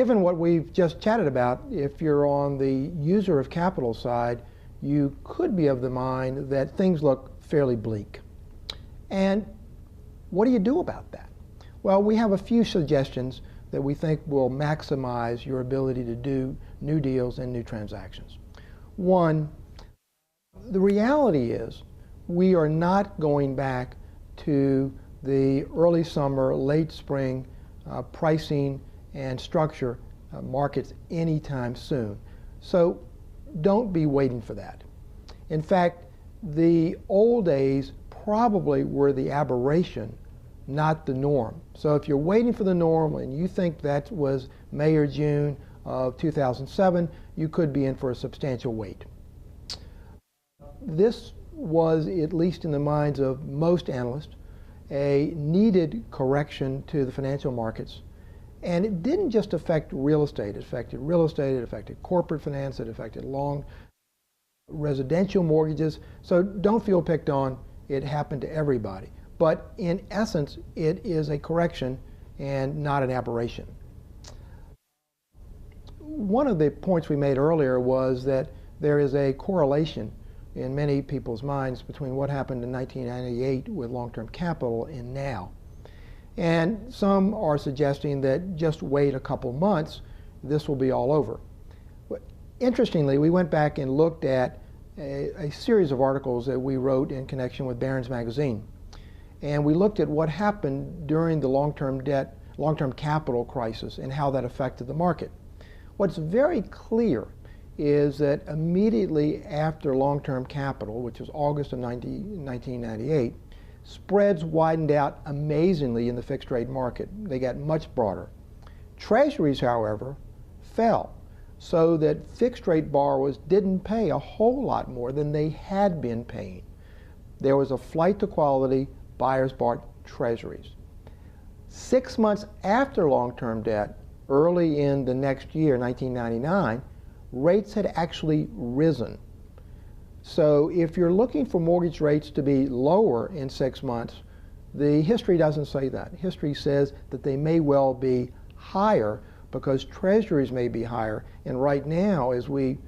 Given what we've just chatted about, if you're on the user of capital side, you could be of the mind that things look fairly bleak. And what do you do about that? Well, we have a few suggestions that we think will maximize your ability to do new deals and new transactions. One, the reality is we are not going back to the early summer, late spring pricing and structure markets anytime soon. So don't be waiting for that. In fact, the old days probably were the aberration, not the norm. So if you're waiting for the norm and you think that was May or June of 2007, you could be in for a substantial wait. This was, at least in the minds of most analysts, a needed correction to the financial markets. And it didn't just affect real estate. It affected real estate, it affected corporate finance, it affected long residential mortgages. So don't feel picked on. It happened to everybody. But in essence, it is a correction and not an aberration. One of the points we made earlier was that there is a correlation in many people's minds between what happened in 1998 with long-term capital and now. And some are suggesting that just wait a couple months, this will be all over. But interestingly, we went back and looked at a series of articles that we wrote in connection with Barron's magazine. And we looked at what happened during the long-term capital crisis and how that affected the market. What's very clear is that immediately after long-term capital, which was August of 1998, spreads widened out amazingly in the fixed rate market. They got much broader. Treasuries, however, fell, so that fixed rate borrowers didn't pay a whole lot more than they had been paying. There was a flight to quality. Buyers bought treasuries. 6 months after long-term debt, early in the next year, 1999, rates had actually risen. So if you're looking for mortgage rates to be lower in 6 months, the history doesn't say that. History says that they may well be higher because treasuries may be higher. And right now, as we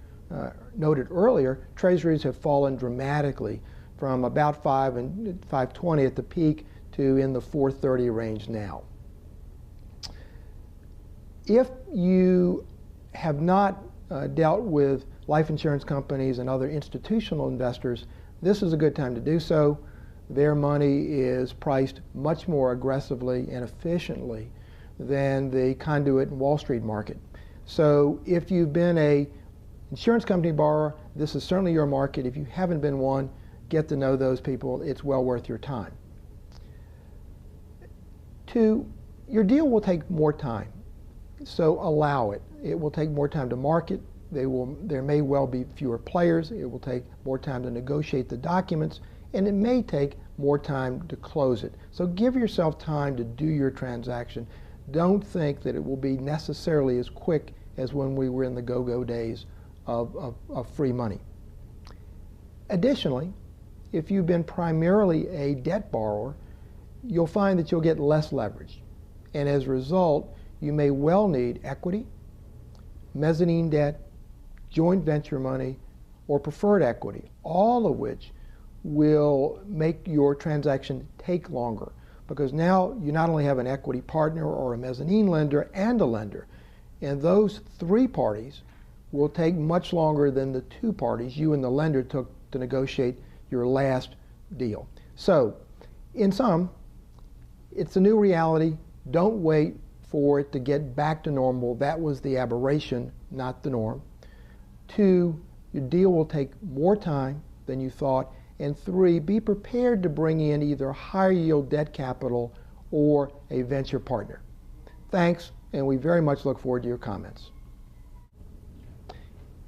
noted earlier, treasuries have fallen dramatically from about 5 and 520 at the peak to in the 430 range now. If you have not dealt with life insurance companies and other institutional investors, this is a good time to do so. Their money is priced much more aggressively and efficiently than the conduit and Wall Street market. So if you've been an insurance company borrower, this is certainly your market. If you haven't been one, get to know those people. It's well worth your time. 2, your deal will take more time, so allow it. It will take more time to market. There may well be fewer players. It will take more time to negotiate the documents, and it may take more time to close it. So give yourself time to do your transaction. Don't think that it will be necessarily as quick as when we were in the go-go days of free money. Additionally, if you've been primarily a debt borrower, you'll find that you'll get less leverage. And as a result, you may well need equity, mezzanine debt, joint venture money, or preferred equity, all of which will make your transaction take longer, because now you not only have an equity partner or a mezzanine lender and a lender, and those 3 parties will take much longer than the 2 parties you and the lender took to negotiate your last deal. So, in sum, it's a new reality. Don't wait for it to get back to normal. That was the aberration, not the norm. 2, your deal will take more time than you thought. And 3, be prepared to bring in either higher yield debt capital or a venture partner. Thanks, and we very much look forward to your comments.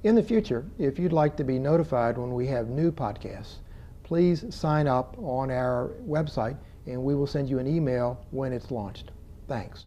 In the future, if you'd like to be notified when we have new podcasts, please sign up on our website and we will send you an email when it's launched. Thanks.